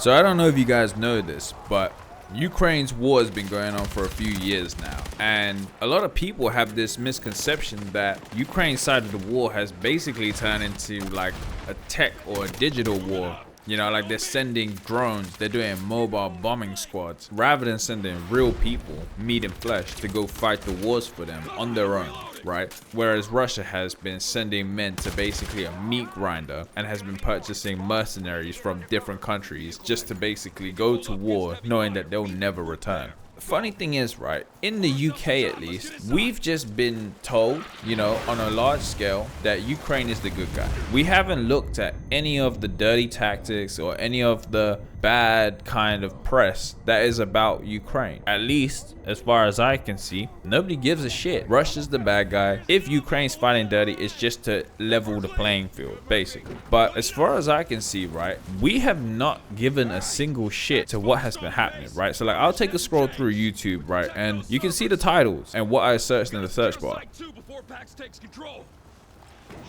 So I don't know if you guys know this, but Ukraine's war has been going on for a few years now, and a lot of people have this misconception that Ukraine's side of the war has basically turned into like a tech or a digital war. You know, like they're sending drones, they're doing mobile bombing squads rather than sending real people, meat and flesh, to go fight the wars for them on their own, right? Whereas Russia has been sending men to basically a meat grinder and has been purchasing mercenaries from different countries just to basically go to war knowing that they'll never return. Funny thing is, right, in the UK at least, we've just been told, you know, on a large scale that Ukraine is the good guy. We haven't looked at any of the dirty tactics or any of the bad kind of press that is about Ukraine. At least, as far as I can see, nobody gives a shit. Russia's the bad guy. If Ukraine's fighting dirty, it's just to level the playing field, basically. But as far as I can see, right, we have not given a single shit to what has been happening, right? So like, I'll take a scroll through YouTube, right, and you can see the titles and what I searched in the search bar.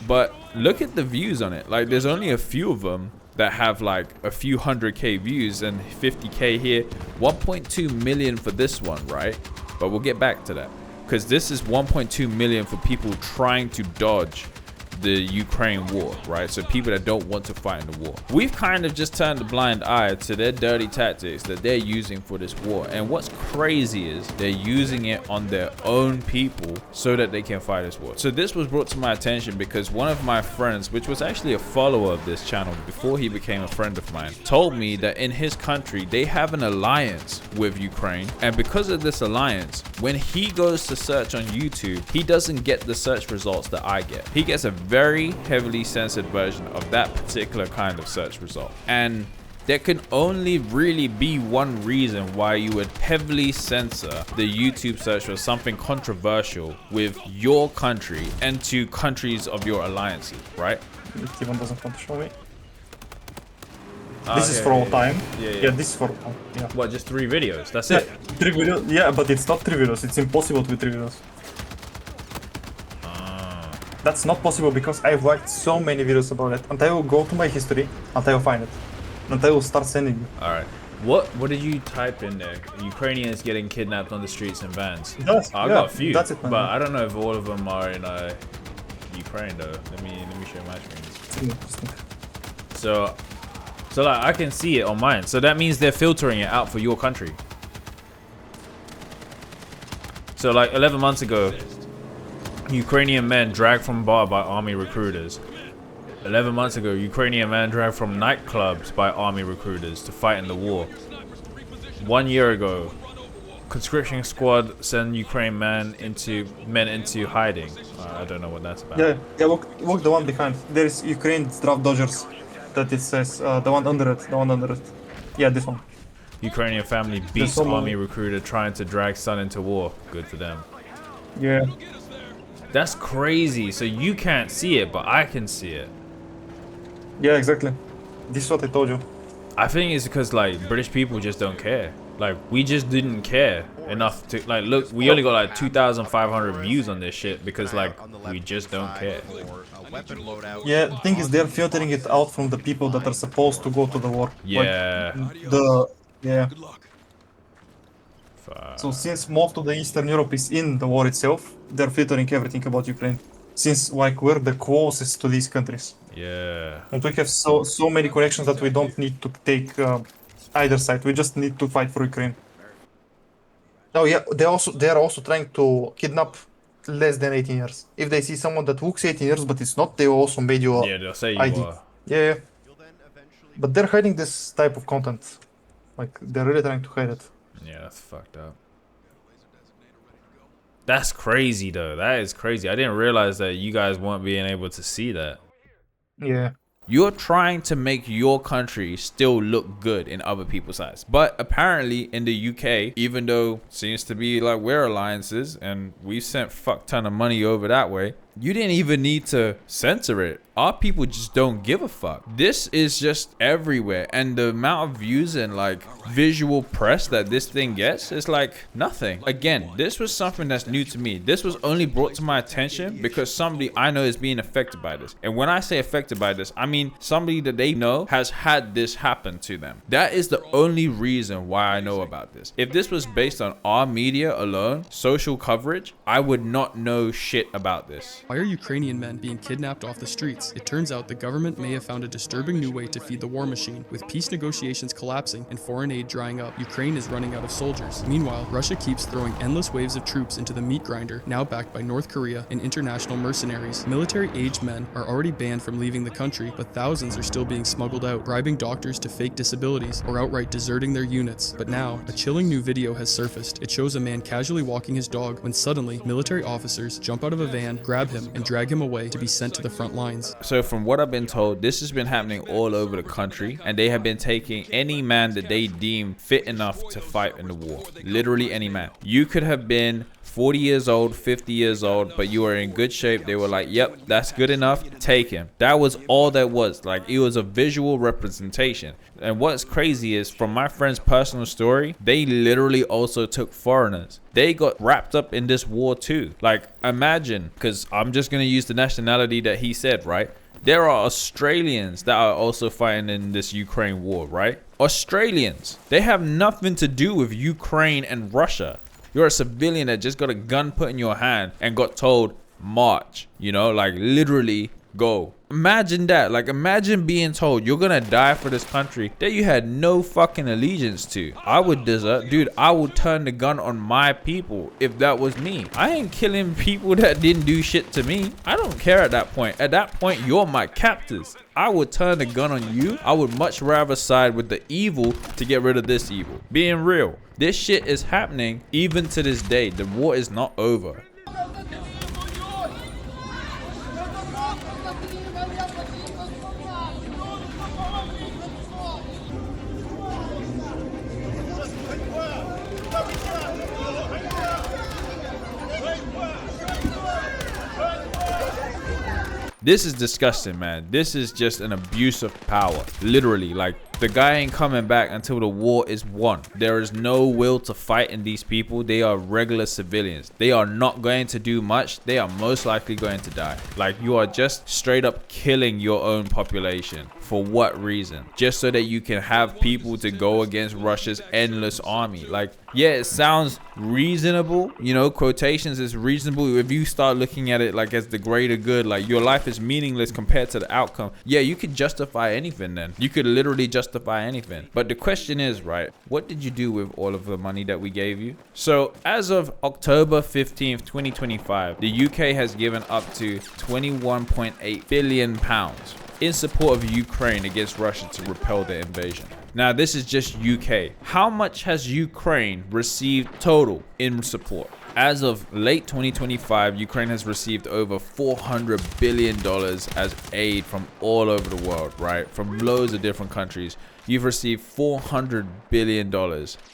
But look at the views on it. Like, there's only a few of them that have like a few 100K views and 50K here. 1.2 million for this one, right? But we'll get back to that, because this is 1.2 million for people trying to dodge the Ukraine war, right? So people that don't want to fight in the war. We've kind of just turned a blind eye to their dirty tactics that they're using for this war. And what's crazy is they're using it on their own people so that they can fight this war. So this was brought to my attention because one of my friends, which was actually a follower of this channel before he became a friend of mine, told me that in his country they have an alliance with Ukraine, and because of this alliance, when he goes to search on YouTube, he doesn't get the search results that I get. He gets a very heavily censored version of that particular kind of search result. And there can only really be one reason why you would heavily censor the YouTube search for something controversial with your country and to countries of your alliances, right? Steven doesn't want to show me. This is for all time. Yeah, this is for all time. Yeah. What, just 3 videos? That's it? 3 videos? Yeah, but it's not 3 videos. It's impossible to be 3 videos. That's not possible because I've liked so many videos about it, and I will go to my history and I will find it. And I will start sending you. Alright. What did you type in there? Ukrainians getting kidnapped on the streets in vans. I got a few, that's it, man. But I don't know if all of them are in Ukraine though. Let me share my screen. So like, I can see it on mine. So that means they're filtering it out for your country. So like 11 months ago, Ukrainian men dragged from bar by army recruiters. 11 months ago, Ukrainian men dragged from nightclubs by army recruiters to fight in the war. 1 year ago, conscription squad sent Ukrainian men into hiding. I don't know what that's about. Yeah, look the one behind. There is Ukraine's draft dodgers. That it says the one under it. Yeah, this one. Ukrainian family beats army recruiter trying to drag son into war. Good for them. Yeah. That's crazy. So you can't see it, but I can see it. Yeah, exactly. This is what I told you. I think it's because like British people just don't care. Like, we just didn't care enough to like look. We only got like 2,500 views on this shit because like we just don't care. Yeah, the thing is they're filtering it out from the people that are supposed to go to the war. Yeah. Yeah. So since most of the Eastern Europe is in the war itself, they're filtering everything about Ukraine. Since like we're the closest to these countries. Yeah. And we have so many connections that we don't need to take either side. We just need to fight for Ukraine. Oh yeah, they are also trying to kidnap less than 18 years. If they see someone that looks 18 years but it's not, they will also made you Yeah, they'll say you ID. are. Yeah. But they're hiding this type of content. Like, they're really trying to hide it. Yeah, that's fucked up. That's crazy though. That is crazy. I didn't realize that you guys weren't being able to see that. Yeah. You're trying to make your country still look good in other people's eyes. But apparently in the UK, even though it seems to be like we're alliances and we sent fuck ton of money over that way, You didn't even need to censor it. Our people just don't give a fuck. This is just everywhere, and the amount of views and like visual press that this thing gets is like nothing. Again, this was something that's new to me. This was only brought to my attention because somebody I know is being affected by this. And when I say affected by this, I mean somebody that they know has had this happen to them. That is the only reason why I know about this. If this was based on our media alone, social coverage, I would not know shit about this. Why are Ukrainian men being kidnapped off the streets? It turns out the government may have found a disturbing new way to feed the war machine. With peace negotiations collapsing and foreign aid drying up, Ukraine is running out of soldiers. Meanwhile, Russia keeps throwing endless waves of troops into the meat grinder, now backed by North Korea and international mercenaries. Military-aged men are already banned from leaving the country, but thousands are still being smuggled out, bribing doctors to fake disabilities or outright deserting their units. But now, a chilling new video has surfaced. It shows a man casually walking his dog when suddenly military officers jump out of a van, grab him, and drag him away to be sent to the front lines. So from what I've been told, this has been happening all over the country, and they have been taking any man that they deem fit enough to fight in the war. Literally any man. You could have been 40 years old, 50 years old, but you were in good shape. They were like, yep, that's good enough, take him. That was all that was. Like, it was a visual representation. And what's crazy is, from my friend's personal story, they literally also took foreigners. They got wrapped up in this war too. Like, imagine, because I'm just going to use the nationality that he said, right? There are Australians that are also fighting in this Ukraine war, right? Australians, they have nothing to do with Ukraine and Russia. You're a civilian that just got a gun put in your hand and got told, march, you know, like literally go. Imagine that. Like, imagine being told you're gonna die for this country that you had no fucking allegiance to. I would desert. Dude, I would turn the gun on my people if that was me. I ain't killing people that didn't do shit to me. I don't care at that point. At that point, you're my captors. I would turn the gun on you. I would much rather side with the evil to get rid of this evil. Being real, this shit is happening even to this day. The war is not over. This is disgusting, man. This is just an abuse of power. Literally, like, the guy ain't coming back until the war is won. There is no will to fight in these people. They are regular civilians. They are not going to do much. They are most likely going to die. Like, you are just straight up killing your own population. For what reason? Just so that you can have people to go against Russia's endless army. Like, yeah, it sounds reasonable, you know, quotations is reasonable if you start looking at it like as the greater good. Like, your life is meaningless compared to the outcome. Yeah, you could justify anything then. You could literally justify anything. But the question is, right, what did you do with all of the money that we gave you? So as of October 15th, 2025, the UK has given up to £21.8 billion in support of Ukraine against Russia to repel their invasion. Now, this is just UK. How much has Ukraine received total in support? As of late 2025, Ukraine has received over $400 billion as aid from all over the world, right? From loads of different countries. You've received $400 billion,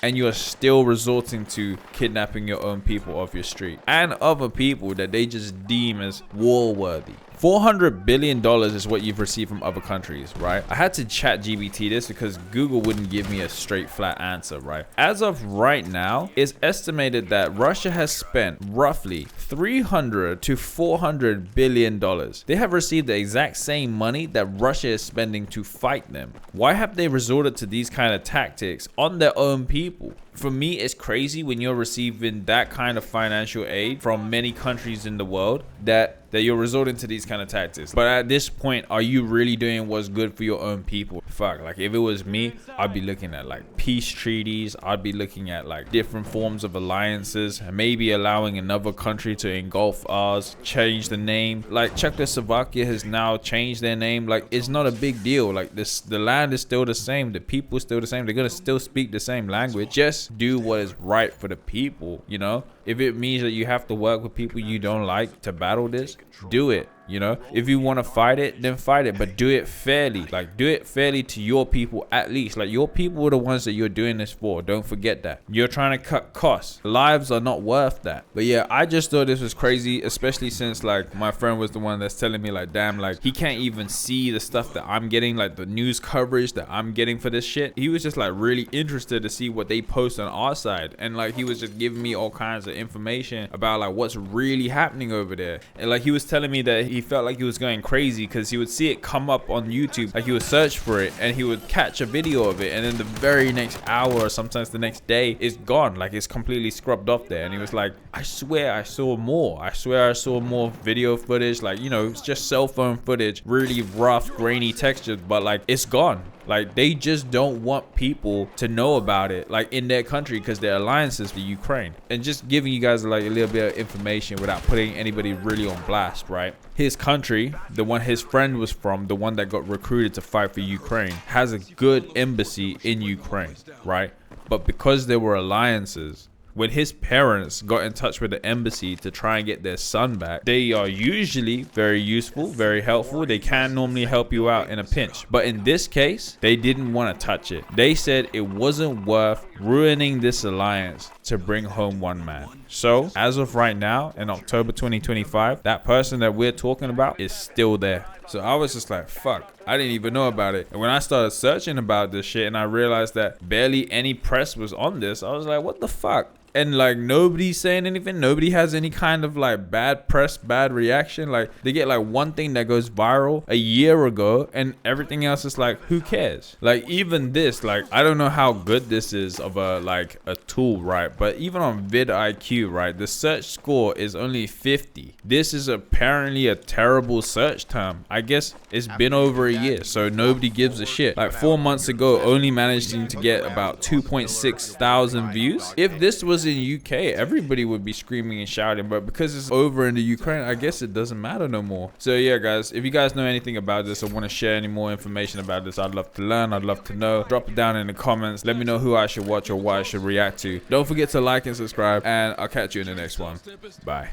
and you are still resorting to kidnapping your own people off your street and other people that they just deem as war worthy. $400 billion is what you've received from other countries, right? I had to chat GBT this because Google wouldn't give me a straight flat answer, right? As of right now, it's estimated that Russia has spent roughly $300 to $400 billion. They have received the exact same money that Russia is spending to fight them. Why have they resorted to these kind of tactics on their own people? For me, it's crazy when you're receiving that kind of financial aid from many countries in the world that you're resorting to these kind of tactics. But at this point, are you really doing what's good for your own people? Fuck, like if it was me, I'd be looking at like peace treaties. I'd be looking at like different forms of alliances, and maybe allowing another country to engulf ours, change the name. Like Czechoslovakia has now changed their name. Like, it's not a big deal. Like, the land is still the same. The people are still the same. They're gonna still speak the same language. Just do what is right for the people, you know? If it means that you have to work with people you don't like to battle this, do it. You know, if you want to fight it, then fight it, but do it fairly. Like, do it fairly to your people at least. Like, your people are the ones that you're doing this for. Don't forget that. You're trying to cut costs. Lives are not worth that. But yeah, I just thought this was crazy, especially since like my friend was the one that's telling me like, damn, like he can't even see the stuff that I'm getting, like the news coverage that I'm getting for this shit. He was just like really interested to see what they post on our side, and like he was just giving me all kinds of information about like what's really happening over there. And like he was telling me that he felt like he was going crazy because he would see it come up on YouTube, like he would search for it and he would catch a video of it, and then the very next hour or sometimes the next day it's gone, like it's completely scrubbed off there. And he was like, I swear I saw more. I swear I saw more video footage, like, you know, it's just cell phone footage, really rough, grainy textures, but like it's gone. Like they just don't want people to know about it, like in their country, because their alliances to Ukraine. And just giving you guys like a little bit of information without putting anybody really on blast, right? His country, the one his friend was from, the one that got recruited to fight for Ukraine, has a good embassy in Ukraine, right? But because there were alliances, when his parents got in touch with the embassy to try and get their son back, they are usually very useful, very helpful. They can normally help you out in a pinch. But in this case, they didn't want to touch it. They said it wasn't worth ruining this alliance to bring home one man. So as of right now, in October 2025, that person that we're talking about is still there. So I was just like, fuck, I didn't even know about it. And when I started searching about this shit and I realized that barely any press was on this, I was like, what the fuck? And like nobody's saying anything. Nobody has any kind of like bad press, bad reaction. Like they get like one thing that goes viral a year ago and everything else is like, who cares? Like even this, like I don't know how good this is of a tool, right? But even on vidIQ, right, the search score is only 50. This is apparently a terrible search term. I guess it's been over a year, so nobody gives a shit. Like 4 months ago, only managing to get about 2.6 thousand views. If this was in UK, everybody would be screaming and shouting, but because it's over in the Ukraine, I guess it doesn't matter no more. So yeah guys, if you guys know anything about this or want to share any more information about this, I'd love to learn, I'd love to know. Drop it down in the comments, let me know who I should watch or what I should react to. Don't forget to like and subscribe, and I'll catch you in the next one. Bye.